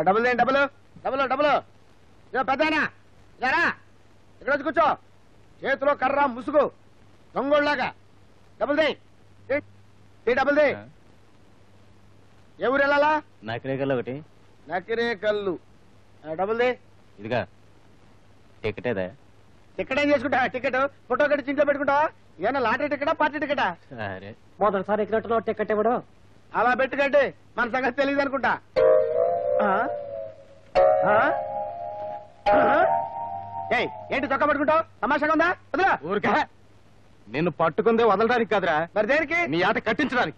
Double దేండి, double double double. పెద్దనా జరా ఇక్కడ వచ్చి కూర్చో. చేతిలో కర్ర ముసుగు దొంగోళ్ళలాగా. డబుల్ దే డబుల్ దే. ఏ ఊరు వెళ్ళాలా? నకిరేకల్లు ఒకటి. నకిరేకల్లు. డబుల్ దే. ఇదిగా టికెటేదా? టికెట్ ఏం చేసుకుంటా? టికెట్ ఫోటో కట్టి ఇంట్లో పెట్టుకుంటావా? ఏమన్నా లాటరీ టికెటా పార్టీ టికెటా? సరే మొదటిసారి ఎక్కినట్టున్నావు, టికెట్ ఇవ్వడు. అలా పెట్టుకంటే మన సంగతి తెలియదు అనుకుంటా. ఏంటి చొక్కా పట్టుకుంటావు? తమాషాగా ఉందా? వదిలా. ఊరికే నిన్ను పట్టుకుందే వదలడానికి కాదురా, మరి దేనికి? నీ ఆట కట్టించడానికి.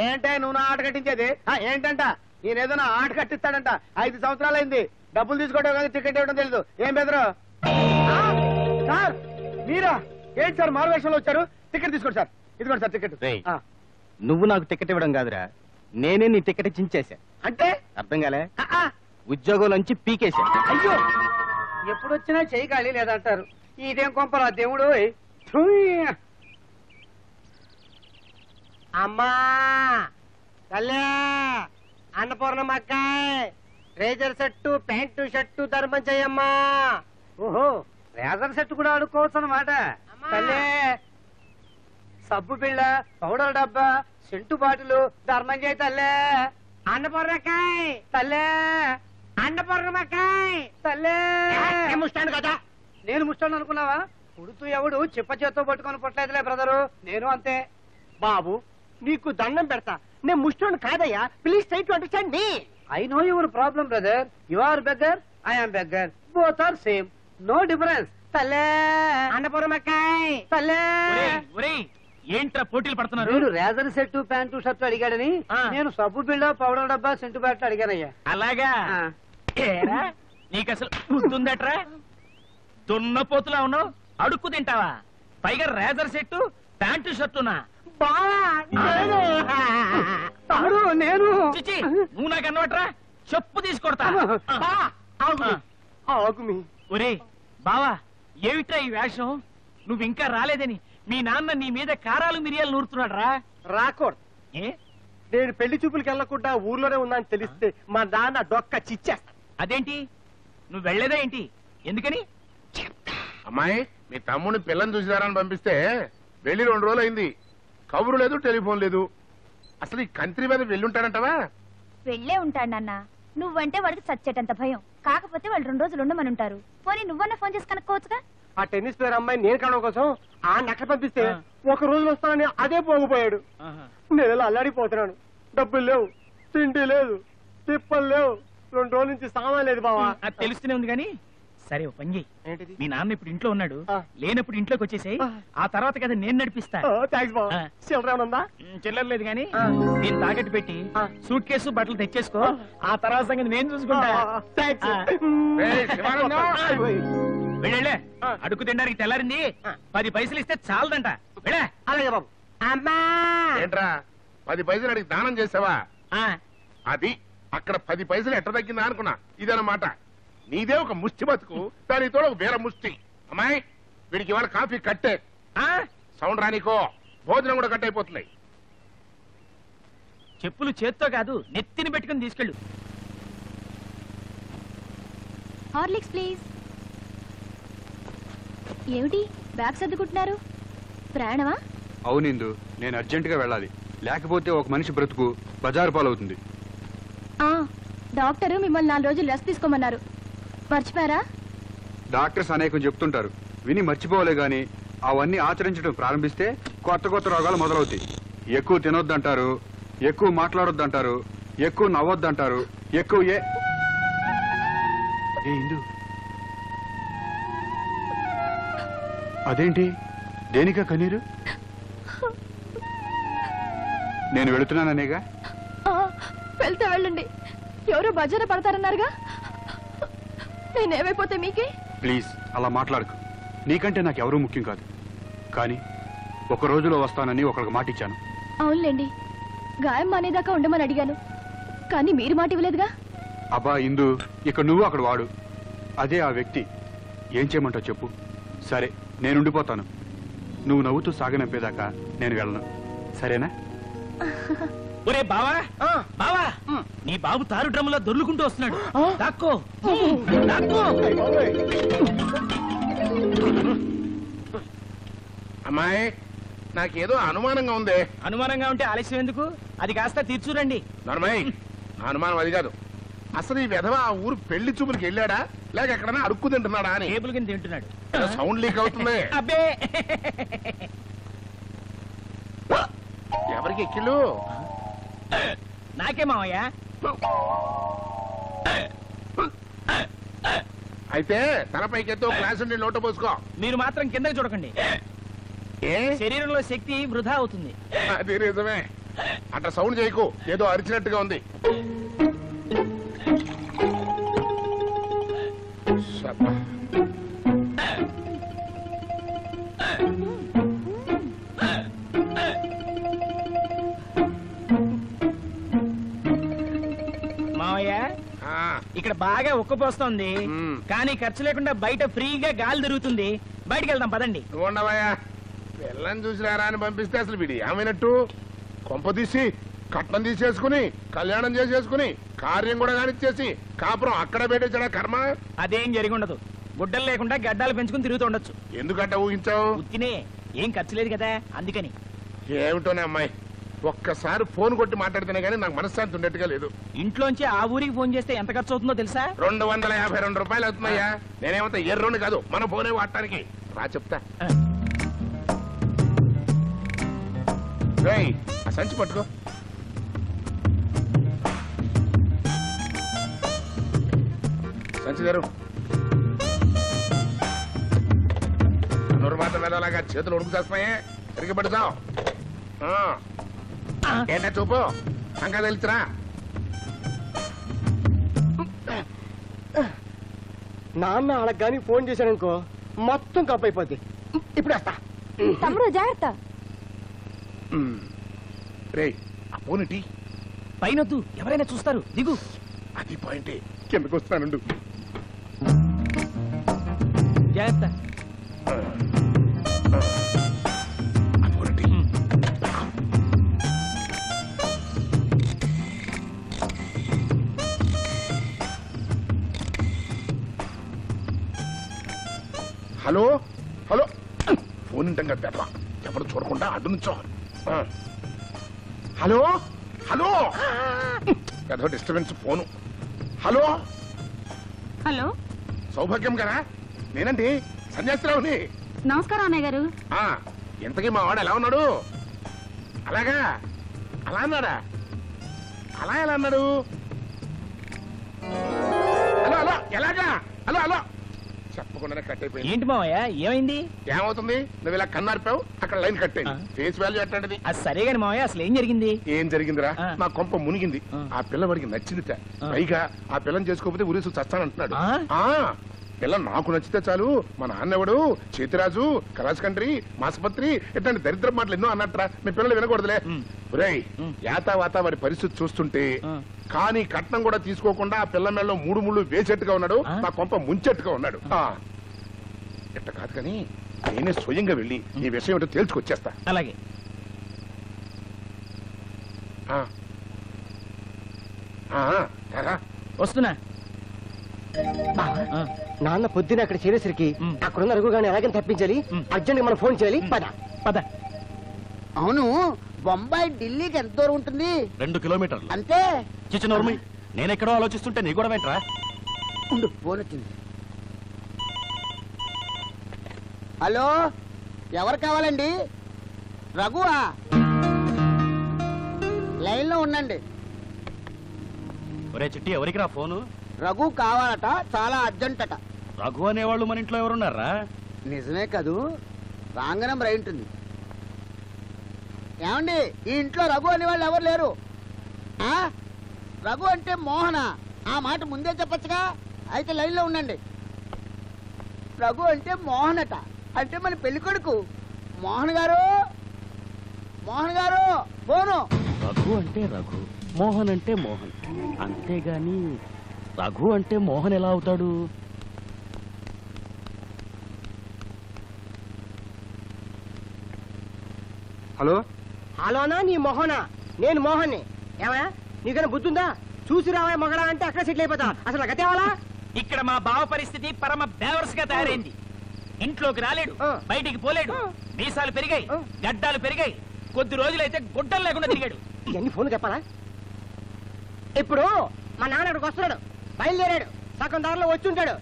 ఏంటే నువ్వు నా ఆట కట్టించేది? ఏంటంట? నేనేదో నా ఆట కట్టిస్తాడంట. 5 సంవత్సరాలైంది. డబ్బులు తీసుకోవడం కానీ టికెట్ ఇవ్వడం తెలీదు. ఏం బెదరు? సార్ మీరా? ఏంటి సార్ మారువేషంలో వచ్చారు? టికెట్ తీసుకోండి సార్. ఇదిగోండి సార్ టికెట్. నువ్వు నాకు టికెట్ ఇవ్వడం కాదురా, నేనే నీ టికెట్ చించేశా. అంటే అర్థం కాలే? ఉద్యోగంలోంచి పీకేశా. అయ్యో, ఎప్పుడొచ్చినా చెయ్యి ఖాళీ లేదంటారు. ఇదేం కొంపరా దేవుడు. అమ్మా తల్లే, అన్నపూర్ణమ్మక్కాయ్, రేజర్ సెట్టు ప్యాంటు షర్టు ధర్మం చెయ్యమ్మా. ఓహో, రేజర్ సెట్ కూడా ఆడుకోవచ్చు అన్నమాట. తల్లే, సబ్బు బిళ్ళ, పౌడర్ డబ్బా, సెంటు బాటిల్ ధర్మం చేయి తల్లే. అన్నపూర్ణకాయ్ తల్లే, అన్నపూర్ణమ్మకాయ్ తల్లే. ముష్టాను కదా? నేను ముష్టాను అనుకున్నావా? పుడుతూ ఎవడు చిప్ప చేత్తో పట్టుకొని పుట్టలేదులే బ్రదరు. నేను అంతే. బాబు నీకు దండం పెడతా, నేను ముష్టాను కాదయ్యా. Please try to understand me. I know your problem brother. You are beggar, I am beggar. Both are same, no difference. తల్లే, అన్నపూర్ణమ్మకాయ్ తల్లే. ఏంట్రా పోటీలు పడుతున్నారు? మీరు రేజర్ సెట్ ప్యాంటు షర్ట్ అడిగాడని నేను సబ్బు బిళ్ళ పౌడర్ డబ్బా సెంటు బ్యాట్లు అడిగానయ్యా. అలాగా? నీకు అసలు గుర్తుందట్రా? దున్నపోతులా ఉన్నావు, అడుక్కు తింటావా? పైగా రేజర్ సెట్ ప్యాంటు షర్టునా? నేను చిచి, నువ్వు నాకు అన్నవట్రా? చెప్పు తీసుకొడతా. ఒరే బావా, ఏమిట్రా ఈ వేషం? నువ్వు ఇంకా రాలేదని మీ నాన్న నీ మీద కారాలు మిరియాలు నూరుతున్నాడు రా. రాకూడదు. ఏ? నేను పెళ్లి చూపులకి వెళ్ళకుండా ఊర్లోనే ఉన్నాను తెలిస్తే మా నాన్న డొక్క చిచ్చేస్తా. అదేంటి, నువ్వు వెళ్లేదా ఏంటి? ఎందుకని? అమ్మాయి, మీ తమ్ముని పిల్లని చూసిదారని పంపిస్తే వెళ్ళి 2 రోజులు అయింది. కబురు లేదు, టెలిఫోన్ లేదు. అసలు ఈ కంత్రి మీద వెళ్ళుంటాడంటవా? వెళ్లే ఉంటాడు నాన్న. నువ్వంటే వాడికి చచ్చేటంత భయం. కాకపోతే వాళ్ళు 2 రోజులు ఉండమనుంటారు. పోనీ నువ్వన్నా ఫోన్ చేసి కనుక్కోవచ్చుగా. ఆ టెన్నిస్ ప్లేయర్ అమ్మాయి నేను కనడం కోసం ఆ నక్క పంపిస్తే 1 రోజులో వస్తానని అదే పోగిపోయాడు. నేను ఇలా అల్లాడిపోతున్నాను. డబ్బులు లేవు, తిండి లేదు, తిప్పలు లేవు. 2 రోజుల నుంచి సామాన్ లేదు బావా. అది తెలుస్తూనే ఉంది కానీ సరే ఓ పని చెయ్యి. మీ నాన్న ఇప్పుడు ఇంట్లో ఉన్నాడు, లేనప్పుడు ఇంట్లోకి వచ్చేసాయి. ఆ తర్వాత కదా నేను నడిపిస్తా. చిల్లర లేదు కానీ నేను తాకట్టు పెట్టి సూట్ కేసు బట్టలు తెచ్చేసుకో. ఆ తర్వాత సంగతి నేను చూసుకుంటా. వెళ్ళే, అడుగు తినడానికి తెల్లారింది. 10 పైసలు ఇస్తే చాలదంట. వెళ్ళే. అలాగే బాబు. ఏంట్రా 10 పైసలు అడిగి దానం చేసావా? అది అక్కడ 10 పైసలు ఎట్ట తగ్గిందా అనుకున్నా. ఇదన్నమాట. నీదే ఒక ముష్టి బతుకు, దానితో ఒక వేరే ముష్టి. అమ్మాయి, వీడికి ఇవాళ కాఫీ కట్టే. సౌండ్ రానికో, భోజనం కూడా కట్ అయిపోతున్నాయి. చెప్పులు చేత్తో కాదు, నెత్తిని పెట్టుకుని తీసుకెళ్ళు. Horlicks please. ఏమిటి బ్యాగ్ సర్దుకుంటున్నారు? ప్రయాణమా? అవునిందు, నేను అర్జెంటుగా వెళ్ళాలి. లేకపోతే ఒక మనిషి బ్రతుకు బజారు పాలవుతుంది. డాక్టర్ మిమ్మల్ని 4 రోజులు రెస్ట్ తీసుకోమన్నారు. మర్చిపోయారా? డాక్టర్స్ అనేకం చెప్తుంటారు, విని మర్చిపోలే గాని అవన్నీ ఆచరించడం ప్రారంభిస్తే కొత్త కొత్త రోగాలు మొదలవుతాయి. ఎక్కువ తినొద్దంటారు, ఎక్కువ మాట్లాడొద్దంటారు, ఎక్కువ నవ్వొద్దంటారు, ఎక్కువ ఇందు అదేంటి, దేనికా కన్నీరు? నేను వెళుతున్నాననేగా. వెళ్తే వెళ్ళండి, ఎవరో బజారు పడతారన్నారుగా. నేనేమైపోతే మీకే? ప్లీజ్ అలా మాట్లాడకు. నీకంటే నాకెవరూ ముఖ్యం కాదు. కానీ 1 రోజులో వస్తానని ఒకరికి మాట ఇచ్చాను. అవునులేండి, గాయం మానేదాకా ఉండమని అడిగాను, కానీ మీరు మాట ఇవ్వలేదుగా. అబ్బా ఇందు, ఇక్కడ నువ్వు అక్కడ వాడు, అదే ఆ వ్యక్తి. ఏం చేయమంటావు చెప్పు. సరే, నేనుండిపోతాను. నువ్వు నవ్వుతూ సాగనంపేదాకా నేను వెళ్ళను, సరేనా? ఒరే బావా ఆ, బావా ఉమ్. నీ బాబు తారు డ్రమ్ములో దొర్లుకుంటూ వస్తున్నాడు ఆ? దాక్కో దాక్కో అయ్ బాబోయ్. అమ్మాయి నాకేదో అనుమానంగా ఉంది. అనుమానంగా ఉంటే ఆలస్యం ఎందుకు? అది కాస్త తీర్చురండి. నర్మయ్ నా అనుమానం అది కాదు. అసలు ఈ విధవ ఆ ఊరు పెళ్లి చూపులకు వెళ్ళాడా లేక ఎక్కడైనా అడుక్కు తింటున్నాడా అని. టేబుల్ కింద తింటున్నాడు. ఏదో సౌండ్ లీక్ అవుతుంది. అబ్బే ఎవరికి ఎక్కిళ్ళు? నాకే మావయ్య. అయితే తలపైకెత్తో క్లాస్ ఉండి లోట పోసుకో. మీరు మాత్రం కిందకి చూడకండి. ఏ శరీరంలో శక్తి వృధా అవుతుంది. అది నిజమే. అట్లా సౌండ్ చేయకు, ఏదో అరిచినట్టుగా ఉంది. శబ్బా. మావయ్య ఆ, ఇక్కడ బాగా ఉక్కపోస్తోంది. మ్మ్. కానీ ఖర్చు లేకుండా బయట ఫ్రీగా గాలి తిరుగుతుంది. బయటికి వెళ్దాం పదండి. నువ్వు ఉండవయ్యా. పిల్లని చూసి రారా అని పంపిస్తే అసలు వీడు ఏమైనట్టు? కొంప తీసి కట్నం తీసేసుకుని కళ్యాణం చేసేసుకుని కార్యం కూడా కానిచ్చేసి కాపురం అక్కడ పెట్టేసాడా కర్మ. అదేం జరిగి ఉండదు. గుడ్డలు లేకుండా గడ్డాలు పెంచుకుని తిరుగుతూ ఉండొచ్చు. ఎందుకంటే ఊహించావు? ఉత్తినే ఏం ఖర్చు లేదు కదా అందుకని. ఏమిటోనే అమ్మాయి, ఒక్కసారి ఫోన్ కొట్టి మాట్లాడితేనే గానీ నాకు మనశ్శాంతి ఉండేట్టుగా లేదు. ఇంట్లోంచి ఆ ఊరికి ఫోన్ చేస్తే ఎంత ఖర్చు అవుతుందో తెలుసా? 252 రూపాయలు అవుతున్నాయా? నేనేమంతా ఎర్రోని కాదు, మన ఫోనే వాడటానికి. రా చెప్తా. రేయ్, ఆ సంచి పట్టుకో. సంచి గారు నుర్వాత వెళ్ళలాగా చేతులు ఉడుకు చేస్తున్నాయే, తిరిగి పడుతావు. ఏంటా చూపు, సంకా తెలుసురా. నాన్న అడగగాని ఫోన్ చేశాడనుకో మొత్తం కప్పు అయిపోద్ది. ఇప్పుడు వస్తా. తమ్ముడు జాగ్రత్త. రేయ్, ఆ ఫోన్ ఇటీ. పైనొద్దు, ఎవరైనా చూస్తారు. దిగు. అది పాయింటే, కిందకు వస్తానుండు. జాగ్రత్త. ఆ ఫోన్ ఇటీ. హలో హలో, ఫోన్ ఉంటాం కదా, ఎవరు చూడకుండా అడ్డు నుంచో. హలో హలో, ఏదో డిస్టర్బెన్స్ ఫోను. హలో హలో, సౌభాగ్యం గారా? నేనండి సన్యాసిరావుని. నమస్కారం అన్నయ్య గారు. ఆ, ఇంతకీ మా వాడు ఎలా ఉన్నాడు? అలాగా, అలా అన్నాడా? అలా ఎలా అన్నాడు? హలో హలో, ఎలాగా? హలో హలో, చెప్పకుండానే కట్ అయిపోయింది. ఏంటి మావయ్య ఏమైంది? ఏమవుతుంది? నువ్వు ఇలా కన్నారిపావు, అక్కడ లైన్ కట్ అయింది. ఆ. ఫేస్ వాల్యూ ఎట్లాంటిది? అది సరే గాని మావయ్య అసలు ఏం జరిగింది? ఏం జరిగిందిరా? ఆ. మా కొంప మునిగింది. ఆ. ఆ పిల్లవాడికి నచ్చిందిట. ఆ. పైగా ఆ పిల్లని చేసుకోకపోతే ఉరేసు చస్తానంటున్నాడు. ఆ? ఆ పిల్ల నాకు నచ్చితే చాలు, మా నాన్నెవడు చేతిరాజు, కలాస్ కంట్రీ, మాసపత్రి ఇట్లాంటి దరిద్ర మాటలు ఎన్నో అన్నట్రా. మీ పిల్లలు వినకూడదులే. ఉమ్. ఒరేయ్, ఉమ్. యాతావాత వాడి పరిస్థితి చూస్తుంటే ఆ. కానీ కట్నం కూడా తీసుకోకుండా ఆ పిల్ల మెళ్ళలో 3 ముళ్ళు వేసేట్టుగా ఉన్నాడు. ఆ? నా కొంప ముంచెట్టుగా ఉన్నాడు. ఇట్ట కాదు కానీ నేనే స్వయంగా వెళ్ళి ఈ విషయం ఏంటో తేల్చుకొచ్చేస్తా. అలాగే. ఆ. ఆ, రా. వస్తున్నా. ఆ, నాన్న పొద్దున అక్కడ చేరేసరికి ఉమ్. అక్కడున్న అరుగు గాని ఎలాగని తప్పించాలి. ఉమ్. అర్జెంట్ గా మనం ఫోన్ చేయాలి. పద. పద. అవును, బొంబాయి ఢిల్లీకి ఎంత దూరం ఉంటుంది? 2 కిలోమీటర్లు. అంతే. చిన్నోర్మి, నేనెక్కడో ఆలోచిస్తుంటే నీ కూడా వెంట్రా. ఉండు, ఫోన్ వచ్చింది. హలో, ఎవరు కావాలండి? రఘువా? లైన్లో ఉండండి. ఒరే చిట్టి, ఎవరికి రా ఫోను? రఘు కావాలట, చాలా అర్జెంట్ అట. రఘు అనేవాళ్ళు మన ఇంట్లో ఎవరున్నారా? నిజమే కదూ, రాంగ్ నెంబర్ అయి ఉంటుంది. ఏమండి, ఈ ఇంట్లో రఘు అనేవాళ్ళు ఎవరు లేరు. ఆ? రఘు అంటే మోహన, ఆ మాట ముందే చెప్పచ్చుగా. అయితే లైన్లో ఉండండి. రఘు అంటే మోహన్ అట, అంటే మన పెళ్లి కొడుకు. మోహన్ గారు, మోహన్ గారు, ఫోను. రఘు అంటే రఘు, మోహన్ అంటే మోహన్. అంతేగాని రఘు అంటే మోహన్ ఎలా అవుతాడు? హలో, హలోనా నీ మొహనా? నేను మోహన్ని. ఏమయ్యా నీకైనా బుద్ధుందా? చూసి రావా మగడా అంటే అక్కడ సెటిల్ అయిపోతా. అసలు గతేవాలా? ఇక్కడ మా బావ పరిస్థితి పరమ బేవర్స్ గా తయారైంది. ఇంట్లోకి రాలేడు, బయటికి పోలేడు, మీసాలు పెరిగాయి, గడ్డాలు పెరిగాయి, కొద్ది రోజులైతే గుడ్డలు లేకుండా తిరిగాడు. ఇవన్నీ ఫోన్ చెప్పాలా? ఇప్పుడు మా నాన్న అక్కడికి వస్తున్నాడు, బయలుదేరాడు, సగం దారిలో వచ్చి ఉంటాడు.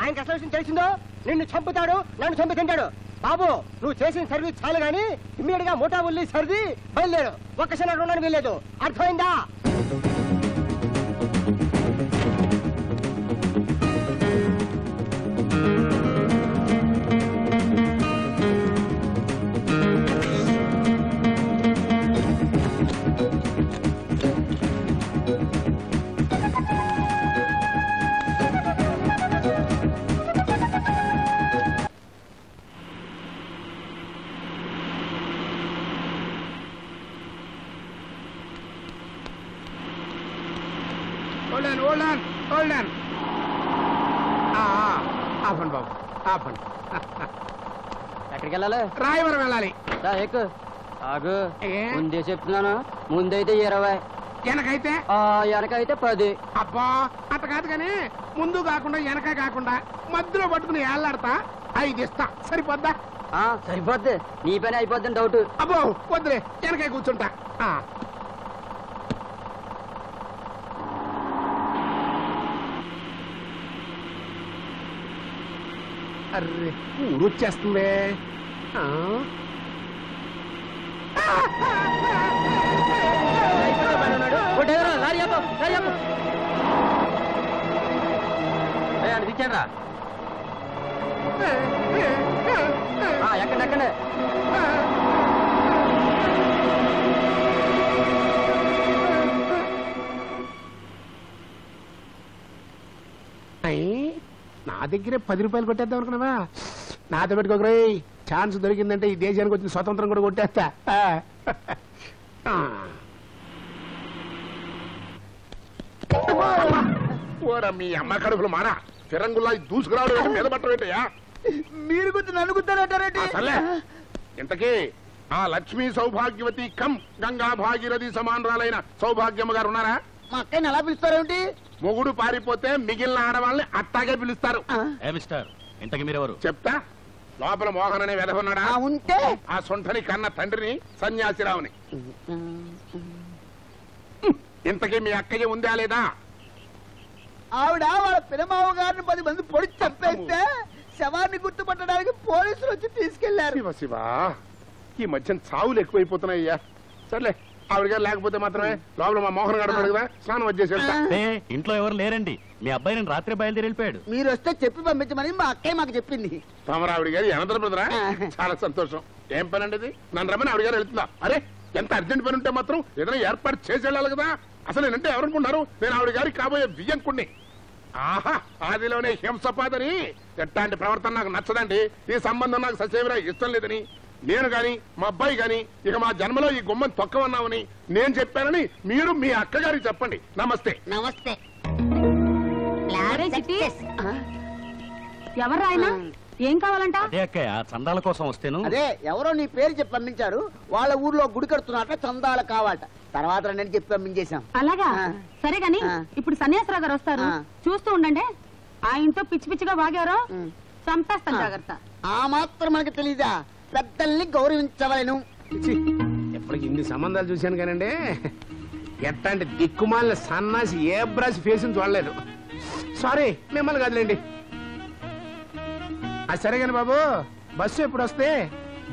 ఆయనకి అసలు విషయం తెలిసిందో నిన్ను చంపుతాడు, నన్ను చంపి తింటాడు. బాబు నువ్వు చేసిన సర్వీస్ చాలు గాని ఇమ్మీడియట్ గా మోటా ఉల్లి సర్ది బయలుదేరు. ఒక్క క్షణం ఉండడానికి వీల్లేదు. అర్థమైందా? ఆపండి బాబు, ఆపండి. ఎక్కడికి వెళ్ళాలి? రాయవరం వెళ్ళాలి. ఎక్కు. ఆగు, ముందే చెప్తున్నాను. ముందైతే 20, వెనకైతే వెనకైతే 10. అబ్బా అట్ట కాదు కానీ ముందు కాకుండా వెనక కాకుండా మధ్యలో పట్టుకుని ఏళ్ళాడతా 5 ఇస్తా. సరిపోద్దా? సరిపోద్ది. నీ పని అయిపోద్దని డౌట్. అబ్బో వద్దులే, వెనకాయ కూర్చుంటా. అర్రే ఊరు వచ్చేస్తుంది. అనిపించారా? ఎక్కడెక్కడే నా దగ్గరే 10 రూపాయలు కొట్టేద్దాం అనుకున్నావా? నాతో పెట్టుకోకరే. ఛాన్స్ దొరికిందంటే ఈ దేశానికి వచ్చిన స్వతంత్రం కూడా కొట్టేస్తా. మీ అమ్మ కడుపులు మారా ఫిరంగుల్లా దూసుకురావడం మీద పట్టవేటయా? మీరు గుర్తు నన్ను గుర్తారంటారేంటి? సర్లే, ఇంతకీ ఆ లక్ష్మీ సౌభాగ్యవతి కం గంగా భాగీరథి సమానరాలైన సౌభాగ్యమ్మ గారు ఉన్నారా? మా అక్కయ్యని ఎలా పిలుస్తారేమిటి? మొగుడు పారిపోతే మిగిలిన ఆడవాళ్ళని అట్టాగే పిలుస్తారు. మిస్టర్, ఇంతకి మీరెవరు? చెప్తా. లోపల మోహన్ అనే వెధవన్నాడా? ఉంటే ఆ సొంటని కన్న తండ్రిని సన్యాసిరావుని. ఇంతకీ మీ అక్కయ్య ఉందా లేదా? ఆవిడ వాళ్ళ పినమావ గారిని 10 మంది పొడి చంపేస్తే శవాన్ని గుర్తుపట్టడానికి పోలీసులు వచ్చి తీసుకెళ్లారు. శివ శివ, ఈ మధ్యన చావులు ఎక్కువైపోతున్నాయ్యా. సర్లే, ఆవిడ గారు లేకపోతే మాత్రమే లోపల మా మోహన్ గారు ఉన్నాడు కదా, స్నానం వచ్చేసి. ఇంట్లో ఎవరు లేరండి. మీ అబ్బాయి నేను రాత్రి బయలుదేరి వెళ్ళిపోయాడు. మీరు వస్తే చెప్పి పంపించమని మా అక్కయ్య మాకు చెప్పింది. తమరావిడ గారి అనంతరం బ్రదరా? చాలా సంతోషం. ఏం పని అండి? నన్ను రమ్మని ఆవిడ గారు వెళ్తుందా? అరే ఎంత అర్జెంట్ పని ఉంటే మాత్రం ఏదైనా ఏర్పాటు చేసి వెళ్ళాలి కదా. అసలు నేనంటే ఎవరనుకుంటున్నారు? నేను ఆవిడ గారికి కాబోయే బియ్యంకుణ్ణి. ఆహా, ఆదిలోనే హింసపాదని. ఎట్లాంటి ప్రవర్తన నాకు నచ్చదండి. ఈ సంబంధం నాకు ససేమిరా ఇష్టం లేదని నేను గాని మా అబ్బాయి గాని ఇక మా జన్మలో ఈ గుమ్మం తొక్కవన్నామని నేను చెప్పానని మీరు మీ అక్కగారికి చెప్పండి. నమస్తే. నమస్తే. ఎవరు ఆయన? ఏం కావాలంట? అదే అక్కయ్య, చందాల కోసం వస్తేను. అదే ఎవరో నీ పేరు చెప్పి పంపించారు. వాళ్ళ ఊర్లో గుడి కడుతున్నట్ట, చందాలు కావాలట. తర్వాత నేను చెప్పి పంపించేశాం. అలాగా? సరే గాని ఇప్పుడు సన్యాసరావు గారు వస్తారు, చూస్తూ ఉండండి. ఆయనతో పిచ్చి పిచ్చిగా వాగారో చంపేస్తాను, జాగ్రత్త. ఆ మాత్రం మనకి తెలీదా? పెద్దల్ని గౌరవించవలను. ఎప్పటికి ఇన్ని సంబంధాలు చూశాను కానండి, ఎట్లాంటి దిక్కుమాలిన సన్నాసి ఏ బ్రష్ ఫేస్ చూడలేదు. సారీ, మిమ్మల్ని కదలండి. అది సరే కాని బాబు, బస్సు ఎప్పుడు వస్తే?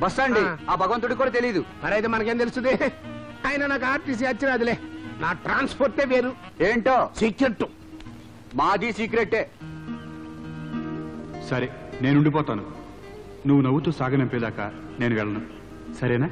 బస్ అండి, ఆ భగవంతుడికి కూడా తెలియదు. మరైతే మనకేం తెలుస్తుంది? ఆయన నాకు ఆర్టీసీ వచ్చినదిలే. నా ట్రాన్స్పోర్టే వేరు. ఏంటో సీక్రెట్. మాది సీక్రెటే. సరే, నేను ఉండిపోతాను. నువ్వు నవ్వుతూ సాగనంపేదాకా నేను వెళ్ళను, సరేనా?